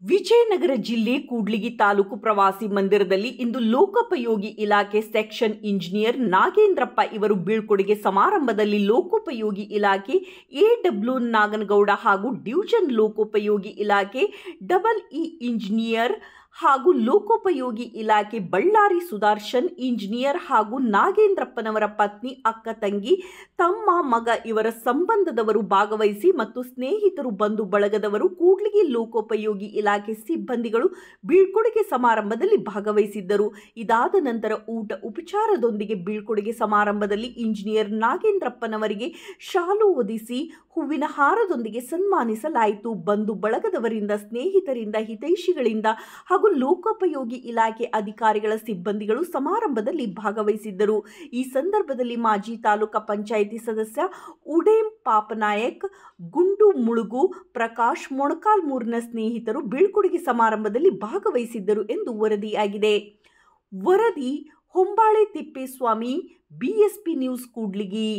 ವಿಜಯನಗರ ಜಿಲ್ಲೆ ಕೂಡ್ಲಿಗಿ ತಾಲೂಕು ಪ್ರವಾಸಿ ಮಂದಿರದಲ್ಲಿ ಇಂದು ಲೋಕೋಪಯೋಗಿ ಇಲಾಖೆ ಸೆಕ್ಷನ್ ಇಂಜಿನಿಯರ್ ನಾಗೇಂದ್ರಪ್ಪ ಇವರು ಬೀಳ್ಕೊಡುಗೆ ಸಮಾರಂಭದಲ್ಲಿ ಲೋಕೋಪಯೋಗಿ ಇಲಾಖೆ ಎಡಬ್ಲ್ಯೂ ನಾಗನಗೌಡ ಹಾಗೂ ಡಿವಿಷನ್ ಲೋಕೋಪಯೋಗಿ ಇಲಾಖೆ ಇಇ ಇಂಜಿನಿಯರ್ ಹಾಗೂ ಲೋಕೋಪಯೋಗಿ ಇಲಾಖೆ ಬಳ್ಳಾರಿ ಸುದರ್ಶನ್ ಇಂಜಿನಿಯರ್ ಹಾಗೂ ನಾಗೇಂದ್ರಪ್ಪನವರ ಪತ್ನಿ ಅಕ್ಕ ತಂಗಿ ತಮ್ಮ ಮಗ ಇವರ ಸಂಬಂಧದವರು ಭಾಗವಹಿಸಿ ಮತ್ತು ಸ್ನೇಹಿತರು ಬಂಧು ಬಳಗದವರು ಕೂಡ್ಲಿಗಿ ಲೋಕೋಪಯೋಗಿ ಇಲಾಖೆ ಸಿಬ್ಬಂದಿಗಳು ಬೀಳ್ಕೊಡುಗೆ ಸಮಾರಂಭದಲ್ಲಿ ಭಾಗವಹಿಸಿದ್ದರು. ಇದಾದ ನಂತರ ಊಟ ಉಪಚಾರದೊಂದಿಗೆ ಬೀಳ್ಕೊಡುಗೆ ಸಮಾರಂಭದಲ್ಲಿ ಇಂಜಿನಿಯರ್ ನಾಗೇಂದ್ರಪ್ಪನವರಿಗೆ ಶಾಲು ಹೊದಿಸಿ ಹೂವಿನ ಹಾರದೊಂದಿಗೆ ಸನ್ಮಾನಿಸಲಾಯಿತು. ಬಂಧು ಬಳಗದವರಿಂದ, ಸ್ನೇಹಿತರಿಂದ, ಹಿತೈಷಿಗಳಿಂದ ಹಾಗೂ ಲೋಕೋಪಯೋಗಿ ಇಲಾಖೆ ಅಧಿಕಾರಿಗಳ ಸಿಬ್ಬಂದಿಗಳು ಸಮಾರಂಭದಲ್ಲಿ ಭಾಗವಹಿಸಿದ್ದರು. ಈ ಸಂದರ್ಭದಲ್ಲಿ ಮಾಜಿ ತಾಲೂಕಾ ಪಂಚಾಯಿತಿ ಸದಸ್ಯ ಉಡೇಂ ಪಾಪನಾಯಕ್, ಗುಂಡು ಮುಳುಗು, ಪ್ರಕಾಶ್ ಮೊಣಕಾಲ್ಮೂರಿನ ಸ್ನೇಹಿತರು ಬೀಳ್ಕೊಡುಗೆ ಸಮಾರಂಭದಲ್ಲಿ ಭಾಗವಹಿಸಿದ್ದರು ಎಂದು ವರದಿಯಾಗಿದೆ. ವರದಿ ಹೊಂಬಾಳೆ ತಿಪ್ಪೇಸ್ವಾಮಿ, ಬಿಎಸ್ಪಿ ನ್ಯೂಸ್, ಕೂಡ್ಲಿಗಿ.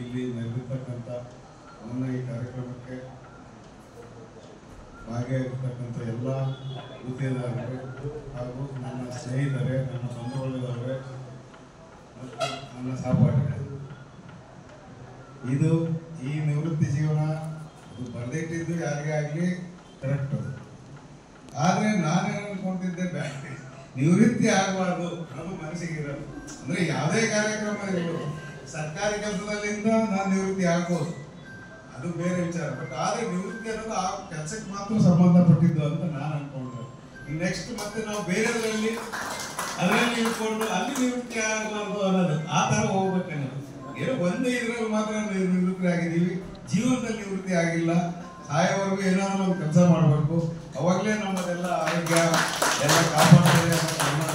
ಇಲ್ಲಿ ನಡೆದಿರ್ತಕ್ಕಂಥ ನನ್ನ ಈ ಕಾರ್ಯಕ್ರಮಕ್ಕೆ ಭಾಗಿಯಾಗಿರ್ತಕ್ಕಂಥ ಎಲ್ಲ ಗುತ್ತಿಗೆದಾರರೇ ಹಾಗೂ ನನ್ನ ಸ್ನೇಹಿತರೇ, ನನ್ನ ಬಂಧುವರ್ಗದವರೇ ಮತ್ತು ನನ್ನ ಸಹಪಾಠಿಗಳೇ, ಇದು ಈ ನಿವೃತ್ತಿ ಜೀವನ ಬರೆದಿಟ್ಟಿದ್ದು ಯಾರಿಗೇ ಆಗಲಿ ಕರೆಕ್ಟ್. ಆದರೆ ನಾನೇನು ಅನ್ಕೊಂತಿದ್ದೆ, ನಿವೃತ್ತಿ ಆಗಬಾರ್ದು ಅದು ಮನಸ್ಸಿಗಿರೋದು. ಅಂದರೆ ಯಾವುದೇ ಕಾರ್ಯಕ್ರಮ ಇರ್ಬೋದು, ಸರ್ಕಾರಿ ಕೆಲಸದಲ್ಲಿಂದ ನಾನು ನಿವೃತ್ತಿ ಆಗ್ಬೋದು, ಅದು ಬೇರೆ ವಿಚಾರ. ಬಟ್ ಆದರೆ ನಿವೃತ್ತಿ ಅನ್ನೋದು ಆ ಕೆಲಸಕ್ಕೆ ಮಾತ್ರ ಸಂಬಂಧಪಟ್ಟಿದ್ದು ಅಂತ ನಾನು ಅನ್ಕೊಂಡೆ. ಈ ನೆಕ್ಸ್ಟ್ ಮತ್ತೆ ನಾವು ಬೇರೆದರಲ್ಲಿ ಅದರಲ್ಲಿ ಇಟ್ಕೊಂಡು ಅಲ್ಲಿ ನಿವೃತ್ತಿ ಆಗಬಾರ್ದು ಅನ್ನೋದು, ಆ ಥರ ಹೋಗ್ಬೇಕನ್ನೋದು. ಏನೋ ಒಂದೇ ಇದರಲ್ಲಿ ಮಾತ್ರ ನಿವೃತ್ತಿ ಆಗಿದ್ದೀವಿ, ಜೀವನದಲ್ಲಿ ನಿವೃತ್ತಿ ಆಗಿಲ್ಲ. ಸಾಯೋವರೆಗೂ ಏನಾದರೂ ಒಂದು ಕೆಲಸ ಮಾಡಬೇಕು, ಅವಾಗಲೇ ನಮ್ಮದೆಲ್ಲ ಆರೋಗ್ಯ ಎಲ್ಲ ಕಾಪಾಡ್ತದೆ ಅನ್ನೋ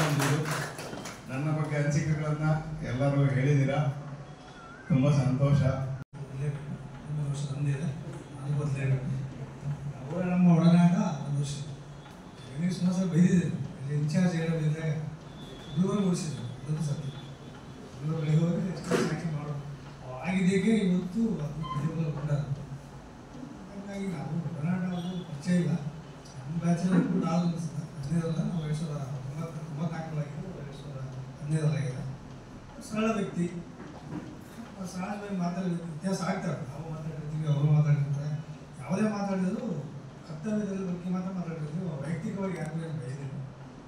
ನನ್ನ ಬಗ್ಗೆ ಅನಿಸಿಕೆಗಳನ್ನು ಎಲ್ಲರೂ ಹೇಳಿದ್ದೀರಾ. ತುಂಬ ಸಂತೋಷ. ಅವರ ನಮ್ಮ ಒಡನಾಟ 1 ವರ್ಷ ಸುಮಾರು ಸಲ ಬೈದಿದ್ದರು. ಇಲ್ಲಿ ಇನ್ಚಾರ್ಜ್ ಹೇಳೋದಿದ್ದರೆ ದೂರ ಉಳಿಸಿದ್ರು. ಒಂದು ಸತಿ ಬೆಳಿಗ್ಗೆ ಹೋಗಿ ಸ್ಯಾಕ್ಷನ್ ಮಾಡೋ ಆಗಿದ್ದಕ್ಕೆ ಇವತ್ತು ಅದು ಕೊಂಡಾಗ. ಹಾಗಾಗಿ ನಾವು ಒಡನಾಟ ಅದು ಪರಿಚಯ ಇಲ್ಲ. ನಮ್ಮ ಬ್ಯಾಚಲ್ಲಿ ಕೂಡ ನಾವು 15 ನಾವು 2094 2015 ಸರಳ ವ್ಯಕ್ತಿ, ಸಹಜವಾಗಿ ಮಾತಾಡೋದು ವ್ಯತ್ಯಾಸ ಆಗ್ತಾರೆ. ನಾವು ಮಾತಾಡಿರ್ತೀವಿ, ಅವರು ಮಾತಾಡಿರ್ತಾರೆ. ಯಾವುದೇ ಮಾತಾಡಿದ್ರು ಕರ್ತವ್ಯದಲ್ಲಿ ಬಗ್ಗೆ ಮಾತ್ರ ಮಾತಾಡಿರ್ತೀವಿ. ವೈಯಕ್ತಿಕವಾಗಿ ಯಾರ ಮೇಲೆ ಬೈದಿಲ್ಲ.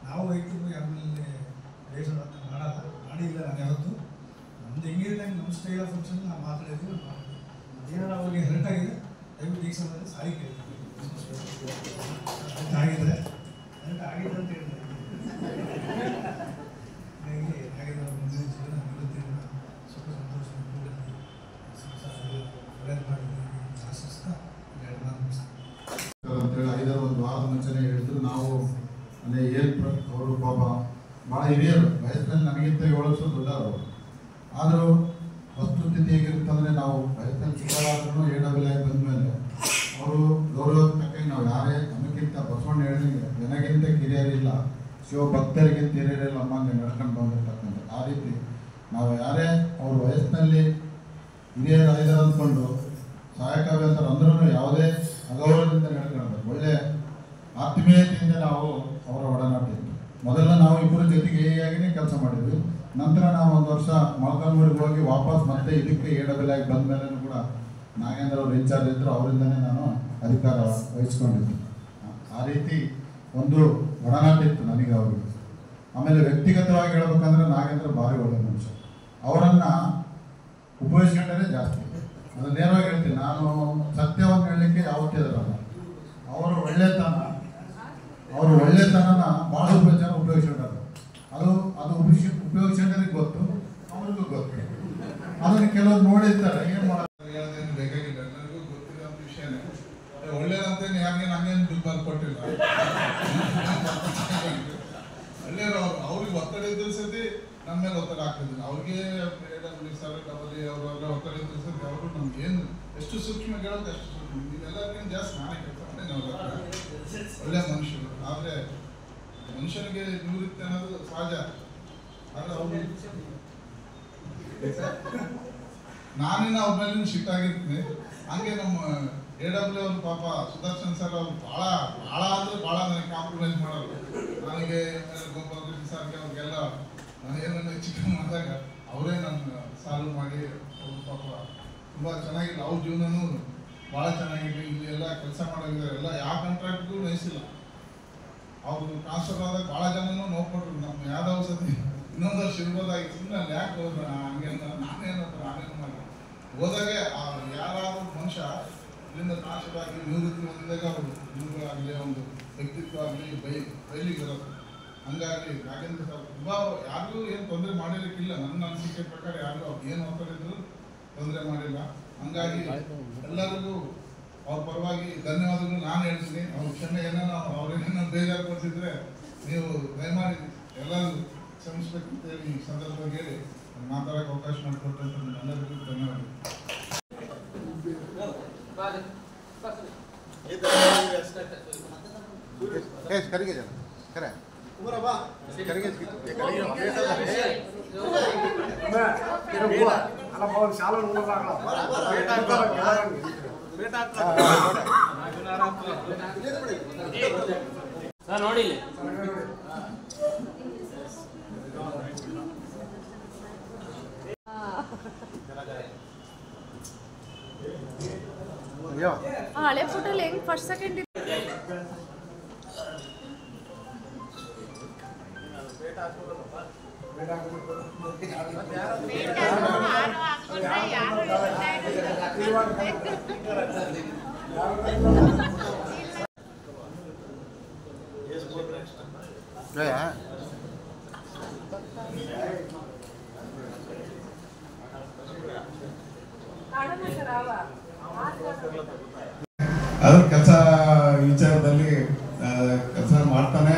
ನಾವು ವೈಯಕ್ತಿಕವಾಗಿ ಯಾರ ಮೇಲೆ ಬೇಸರ ಮಾಡಲ್ಲ, ಮಾಡಿಲ್ಲ. ನಾನು ಯಾವತ್ತು ನಮ್ದು ಹೆಂಗಿದೆ ನಮ್ಮ ಸ್ಟೈಲ್ ಆಫ್ ಫಂಕ್ಷನ್ ನಾವು ಮಾತಾಡಿದ್ವಿ. ಏನಾದ್ರು ಅವ್ರಿಗೆ ಹೆಲ್ಟ್ ಆಗಿದೆ ದಯವಿಟ್ಟು ಈ ಸಮಯದಲ್ಲಿ ಸಾರಿ ಕೇಳ್ತೀವಿ. ಆಗಿದೆ ಹೆಲ್ಟ್ ಆಗಿದೆ ಅಂತ ಹೇಳಿದ್ರೆ ಹಾಗೆ ಮುಂದಿನ ಜೀವನ ನಿವೃತ್ತಿಯಿಂದ ಸುಖ ಸಂತೋಷ ಅಂತೇಳಿ 5-1 ವಾರದ ಮುಂಚೆನೇ ಹೇಳಿದ್ರು. ನಾವು ಅಂದರೆ ಏನು ಅವರು ಪಾಪ ಭಾಳ ಹಿರಿಯರು, ವಯಸ್ಸಿನಲ್ಲಿ ನನಗಿಂತ 7 ವರ್ಷ ದೊಡ್ಡವರು. ಆದರೂ ವಸ್ತುಸ್ಥಿತಿ ಹೇಗಿರುತ್ತಂದರೆ, ನಾವು ವಯಸ್ಸಿನಲ್ಲಿ ಚಿಕ್ಕವರಾದ್ರೂ ಎಡಬಲಾಗಿ ಬಂದ ಮೇಲೆ ಅವರು ಗೌರವಕ್ಕೆ ತಕ್ಕಂಗೆ ನಾವು ಯಾರೇ ನಮಗಿಂತ ಬಸವಣ್ಣ ಹೇಳಿದಂಗೆ ನನಗಿಂತ ಕಿರಿಯರಿಲ್ಲ, ಶಿವಭಕ್ತರಿಗಿಂತ ಹಿರಿಯರಿಲ್ಲ ಅಮ್ಮಂಗೆ ನಡ್ಕೊಂಡು ಬಂದಿರ್ತಕ್ಕಂಥ. ಆ ರೀತಿ ನಾವು ಯಾರೇ ಅವ್ರ ವಯಸ್ಸಿನಲ್ಲಿ ಹಿರಿಯರು ಆಗಿದ್ದಾರೆ ಅಂದ್ಕೊಂಡು ಸಹಾಯಕಾವ್ಯಂತರ ಅಂದ್ರೂ ಯಾವುದೇ ಅಗೌರವದಿಂದ ನಡ್ಕೊಳ್ಬೇಕು. ಒಳ್ಳೆ ಆತ್ಮೀಯತೆಯಿಂದ ನಾವು ಅವರ ಒಡನಾಟ ಇತ್ತು. ಮೊದಲ ನಾವು ಇಬ್ಬರು ಜೊತೆಗೆ ಆಗಿನೇ ಕೆಲಸ ಮಾಡಿದ್ವಿ. ನಂತರ ನಾವು 1 ವರ್ಷ ಮೊಳಕಾಲ್ಮೂರಿಗೆ ಹೋಗಿ ವಾಪಸ್ ಮತ್ತೆ ಇದಕ್ಕೆ ಎಡಬಲಾಗಿ ಬಂದ ಮೇಲೂ ಕೂಡ ನಾಗೇಂದ್ರ ಅವರು ಇನ್ಚಾರ್ಜ್ ಇದ್ದರು, ಅವರಿಂದನೇ ನಾನು ಅಧಿಕಾರ ವಹಿಸ್ಕೊಂಡಿದ್ದೆ. ಆ ರೀತಿ ಒಂದು ಒಡನಾಟ ಇತ್ತು ನನಗೆ ಅವರಿಗೆ. ಆಮೇಲೆ ವ್ಯಕ್ತಿಗತವಾಗಿ ಹೇಳ್ಬೇಕಂದ್ರೆ ನಾಗೇಂದ್ರ ಭಾರಿ ಒಳ್ಳೆಯ ಮನುಷ್ಯ. ಅವರನ್ನು ಉಪಯೋಗಿಸ್ಕೊಂಡೇ ಜಾಸ್ತಿ. ಅದು ನೇರವಾಗಿ ಹೇಳ್ತೀನಿ, ನಾನು ಸತ್ಯವನ್ನು ಹೇಳಲಿಕ್ಕೆ ಯಾವತ್ತೇ ಇರಲ್ಲ. ಅವರ ಒಳ್ಳೆತನನ ಭಾಳ ಜನ ಉಪಯೋಗಿಸ್ಕೊಂಡಾರ. ಅದು ಉಪಯೋಗಿಸ್ಕೊಂಡರಿಗೆ ಗೊತ್ತು, ಅವ್ರಿಗೂ ಗೊತ್ತು. ಅದನ್ನು ಕೆಲವರು ನೋಡಿರ್ತಾರೆ, ಏನು ಮಾಡೋದು ಹೇಳೋದೇನು ಬೇಕಾಗಿಲ್ಲ. ನನಗೂ ಗೊತ್ತಿರೋ ವಿಷಯನೇ. ಒಳ್ಳೇದಂತೇನು ಯಾರಿಗೆ ನಮಗೇನು ದುಡ್ಡು ಕೊಟ್ಟಿಲ್ಲ. ಒಳ್ಳೆಯವರು ಅವ್ರಿಗೆ ಒತ್ತಡ ಇದ್ರೂ ಸತಿ ನಮ್ಮ ಮೇಲೆ ಒತ್ತಡ ಆಗ್ತಿದ್ರು. ಅವ್ರಿಗೆ ಅವರೆಲ್ಲ ಒತ್ತಡ ಇದ್ರೂ ಸತಿ ಅವರು ನಮ್ಗೇನು ಎಷ್ಟು ಸೂಕ್ಷ್ಮ ಹೇಳೋದು ಅಷ್ಟು ಸೂಕ್ಷ್ಮ. ನೀವೆಲ್ಲರಿಗಿಂತ ಜಾಸ್ತಿ ನಾನೇ ಕೆಲಸ ಮಾಡಿ ನಾವು ಒಳ್ಳೆಯ ಮನುಷ್ಯರು. ಆದರೆ ಮನುಷ್ಯನಿಗೆ ನಿವೃತ್ತಿ ಅನ್ನೋದು ಸಹಜ. ಆದರೆ ಅವರು ನಾನಿನ್ನ ಅವ್ರ ಮೇಲೆ ಸಿಟ್ಟಾಗಿರ್ತೀನಿ. ಹಂಗೆ ನಮ್ಮ AW ಅವರು ಪಾಪ ಸುದರ್ಶನ್ ಸರ್ ಅವರು ಭಾಳ ನನಗೆ ಕಾಂಪ್ರಮೈಸ್ ಮಾಡೋರು. ನನಗೆ ಗೋಪಾಲ್ ಸರ್ಗೆ ಅವ್ರಿಗೆಲ್ಲ ಏನೇನು ಚಿಕನ್ ಮಾಡಿದಾಗ ಅವರೇ ನನ್ನ ಸಾಲ್ವ್ ಮಾಡಿ ಅವರು ಪಾಪ ತುಂಬ ಚೆನ್ನಾಗಿಲ್ಲ. ಅವ್ರ ಜೀವನನೂ ಭಾಳ ಚೆನ್ನಾಗಿರಲಿ. ಇಲ್ಲಿ ಎಲ್ಲ ಕೆಲಸ ಮಾಡೋಗಿದ್ದಾರೆ, ಎಲ್ಲ ಯಾವ ಕಾಂಟ್ರಾಕ್ಟ್ಗೂ ನಯಿಸಿಲ್ಲ. ಅವರು ಟ್ರಾನ್ಸ್ಫರ್ ಆದಾಗ ಭಾಳ ಜನನೂ ನೋಡ್ಕೊಟ್ರು. ನಮ್ಮ ಯಾವ್ದಾವ ಸತಿ ಇನ್ನೊಂದು ವರ್ಷ ಇರ್ಬೋದಾಗಿತ್ತು, ಸುಮ್ಮನೆ ಅಲ್ಲಿ ಯಾಕೆ ಹೋದ ಹಂಗೆ ನಾನೇನು ಮಾಡಿ ಹೋದಾಗೆ ಯಾರಾದ್ರೂ ಮನುಷ್ಯ ಇಲ್ಲಿಂದ ಟ್ರಾನ್ಸ್ಫರ್ ಆಗಿ ನಿವೃತ್ತಿ ಹೊಂದಿದಾಗ ಅವರು ನಿಮ್ಗಳಾಗಲಿ ಒಂದು ವ್ಯಕ್ತಿತ್ವ ಆಗಲಿ ಬೈಲಿಗೆ ಬರೋದು. ಹಂಗಾಗಿ ನಾಗೇಂದ್ರ ಸರ್ ತುಂಬ ಯಾರಿಗೂ ಏನು ತೊಂದರೆ ಮಾಡಿರಲಿಕ್ಕಿಲ್ಲ. ನನ್ನ ಅನಿಸಿಕೆ ಪ್ರಕಾರ ಯಾರಿಗೂ ಅವ್ರು ಏನು ಮಾತಾಡಿದ್ರು ತೊಂದರೆ ಮಾಡಿಲ್ಲ. ಹಂಗಾಗಿ ಎಲ್ಲರಿಗೂ ಅವ್ರ ಪರವಾಗಿ ಧನ್ಯವಾದಗಳು ನಾನು ಹೇಳ್ತೀನಿ. ಅವ್ರ ಕ್ಷಮೆ ಏನಾರ ಅವ್ರೇನೇನೋ ಬೇಜಾರು ಪಡಿಸಿದ್ರೆ ನೀವು ದಯಮಾಡಿ ಎಲ್ಲರೂ ಕ್ಷಮಿಸ್ಬೇಕು ಅಂತೇಳಿ ಈ ಸಂದರ್ಭವಾಗಿ ಹೇಳಿ ಮಾತಾಡೋಕ್ಕೆ ಅವಕಾಶ ಮಾಡಿಕೊಟ್ಟಂತ ಎಲ್ಲರಿಗೂ ಧನ್ಯವಾದ. ನೋಡಿ ಹಳೆ ಫೋಟೋಲ್ಲಿ ಹೆಂಗ್ ಫಸ್ಟ್ ಸೆಕೆಂಡ್ ಅದ್ರ ಕೆಲಸ ವಿಚಾರದಲ್ಲಿ ಕೆಲಸ ಮಾಡ್ತಾನೆ.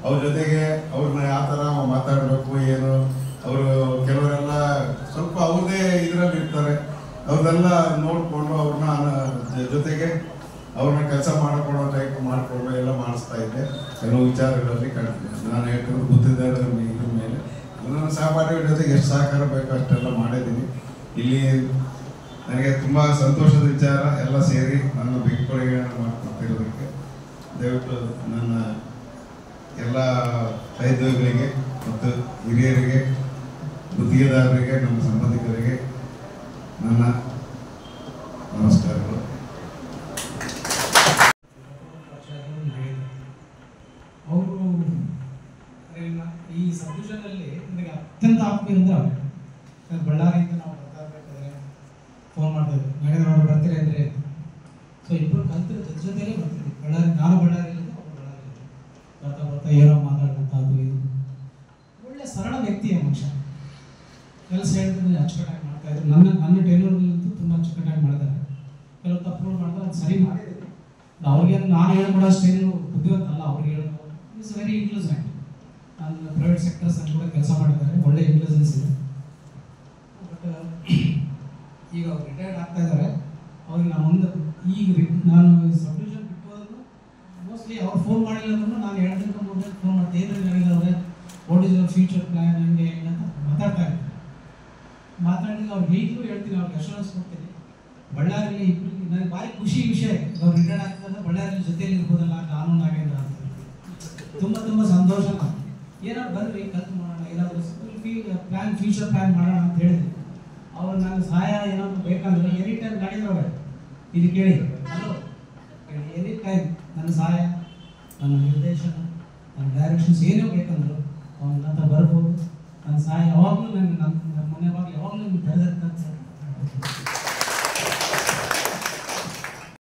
ಅವ್ರ ಜೊತೆಗೆ ಅವ್ರನ್ನ ಯಾವ ಥರ ಮಾತಾಡಬೇಕು ಏನು, ಅವರು ಕೆಲವರೆಲ್ಲ ಸ್ವಲ್ಪ ಅವ್ರದೇ ಇದರಲ್ಲಿ ಇರ್ತಾರೆ. ಅವ್ರನ್ನೆಲ್ಲ ನೋಡಿಕೊಂಡು ಅವ್ರನ್ನ ಜೊತೆಗೆ ಅವ್ರನ್ನ ಕೆಲಸ ಮಾಡಿಕೊಡೋ ಟೈಪ್ ಮಾಡಿಕೊಂಡು ಎಲ್ಲ ಮಾಡಿಸ್ತಾ ಇದ್ದೆ. ಕೆಲವು ವಿಚಾರಗಳಲ್ಲಿ ನಾನು ಹೇಳ್ಕೊಂಡು ಗೊತ್ತಿದ್ದ ಇದ್ರ ಮೇಲೆ ನನ್ನ ಸಹಪಾಠಿಗಳ ಜೊತೆಗೆ ಎಷ್ಟು ಸಹಕಾರ ಬೇಕೋ ಅಷ್ಟೆಲ್ಲ ಮಾಡಿದ್ದೀನಿ. ಇಲ್ಲಿ ನನಗೆ ತುಂಬ ಸಂತೋಷದ ವಿಚಾರ, ಎಲ್ಲ ಸೇರಿ ನನ್ನ ಬೀಳ್ಕೊಡುಗೆಯನ್ನು ಮಾಡಿಕೊಡ್ತಿರೋದಕ್ಕೆ ದಯವಿಟ್ಟು ನನ್ನ ಎಲ್ಲ ಸಹೋದ್ಯೋಗಿಗಳಿಗೆ ಮತ್ತು ಹಿರಿಯರಿಗೆ, ಗುತ್ತಿಗೆದಾರರಿಗೆ, ನಮ್ಮ ಸಂಬಂಧಿಕರಿಗೆ ನನ್ನ ನಮಸ್ಕಾರಗಳು. ಅವರು ಈ ಸಬ್ಡಿವಿಷನಲ್ಲಿ ನನಗೆ ಅತ್ಯಂತ ಆತ್ಮೀಯ ಅಂದರೆ ಅವರು ಬಳ್ಳಾರಿಯಿಂದ ನಾವು ಬರ್ತಾ ಇರಬೇಕಾದ್ರೆ ಫೋನ್ ಮಾಡ್ತಿದ್ದೆ, ನಾಗೇಂದ್ರ ಅವರು ಬರ್ತೀರಿ ಅಂದರೆ. ಸೊ ಇಬ್ಬರು ಕಲ್ತಿರೋ ಜೊತೆಲೇ ಬರ್ತೀವಿ. ನಾನು ಬಳ್ಳಾರಿಯಿಂದ ಅವರು ಬಳ್ಳಾರಿಯಿಂದ ಬರ್ತಾ ಏನೋ ಮಾತಾಡುವಂಥ ಅದು ಇದು. ಒಳ್ಳೆ ಸರಳ ವ್ಯಕ್ತಿಯ ಮನುಷ್ಯ. ಕೆಲಸ ಹೇಳಿದ್ರೆ ಅಚ್ಚುಕಟ್ಟಾಗಿ ಮಾಡ್ತಾಯಿದ್ರು. ನನ್ನ ಟೈಲರ್ಗಳಂತೂ ತುಂಬ ಅಚ್ಚುಕಟ್ಟಾಗಿ ಮಾಡ್ತಾರೆ. ಕೆಲವು ತಪ್ಪುಗಳು ಮಾಡಿದ್ರೆ ಅದು ಸರಿ ಮಾಡಿದ್ರು. ಅವ್ರಿಗೆ ನಾನು ಹೇಳ್ಕೊಡೋಷ್ಟೇನು ಬುದ್ಧಿವಂತಲ್ಲ. ಅವ್ರಿಗೆ ಹೇಳೋದು ಇಟ್ಸ್ ವೆರಿ ಇಂಟೆಲಿಜೆಂಟ್. ನಾನು ಪ್ರೈವೇಟ್ ಸೆಕ್ಟರ್ಸ್ ಅಲ್ಲಿ ಕೂಡ ಕೆಲಸ ಮಾಡಿದ್ದಾರೆ, ಒಳ್ಳೆ ಇಂಟೆಲಿಜೆನ್ಸ್ ಇದೆ. ಬಟ್ ಈಗ ಅವ್ರು ರಿಟೈರ್ಡ್ ಆಗ್ತಾ ಇದ್ದಾರೆ. ಅವ್ರಿಗೆ ನಾನು ನಾನು ಸಬ್ಡಿವಿಷನ್ ಬಿಟ್ಟು ಹೋದ್ರು ಮೋಸ್ಟ್ಲಿ ಅವ್ರು ಫೋನ್ ಮಾಡಿಲ್ಲ ಅಂದ್ರೂ ನಾನು 2 ದಿನಕ್ಕೆ ಮುಂದೆ ಫೋನ್ ಮಾಡ್ತೀನಿ. ಏನು ಹೇಳಿದವ್ರೆ, what is your future plan, ಹೆಂಗೆ ಅಂತ ಮಾತಾಡ್ತಾ ಇರ್ತೀನಿ. ಮಾತಾಡಿದ್ರೆ ಅವ್ರಿಗೆ ಈಗಲೂ ಹೇಳ್ತೀನಿ, ಅವ್ರಿಗೆ ಅಶ್ಯೂರೆನ್ಸ್ ಕೊಡ್ತೀನಿ. ಬಳ್ಳಾರಿಯಲ್ಲಿ ಇಬ್ಬರಿಗೆ ನನಗೆ ಭಾರಿ ಖುಷಿ ವಿಷಯ. ಅವ್ರು ರಿಟೈರ್ಡ್ ಆಗ್ತದೆ, ಬಳ್ಳಾರಿಯಲ್ಲಿ ಜೊತೆಯಲ್ಲಿ ಇರ್ಬೋದಲ್ಲ ನಾನು ನಾಗೇಂದ್ರ ಅಂತ ತುಂಬ ಸಂತೋಷ. ಏನಾದ್ರು ಬರ್ರಿ ಕಲ್ತು ಮಾಡೋಣ, ಏನಾದರೂ ಫ್ಯೂಚರ್ ಪ್ಲ್ಯಾನ್ ಮಾಡೋಣ ಅಂತ ಹೇಳಿದ್ವಿ. ಅವ್ರು ನನ್ನ ಸಹಾಯ ಏನಾದರೂ ಬೇಕಂದ್ರೆ ಎನಿ ಟೈಮ್ ನಾಗೇಂದ್ರ ಇದು ಕೇಳಿ, ಹಲೋ ಎನಿ ಟೈಮ್ ನನ್ನ ಸಹಾಯ, ನನ್ನ ನಿರ್ದೇಶನ, ನನ್ನ ಡೈರೆಕ್ಷನ್ಸ್ ಏನೋ ಬೇಕಂದ್ರು ಅವ್ನ ಹತ್ರ ಬರ್ಬೋದು. ನನ್ನ ಸಹಾಯ ಯಾವಾಗಲೂ ನನ್ನ ಮನೆಯಾಗಲಿ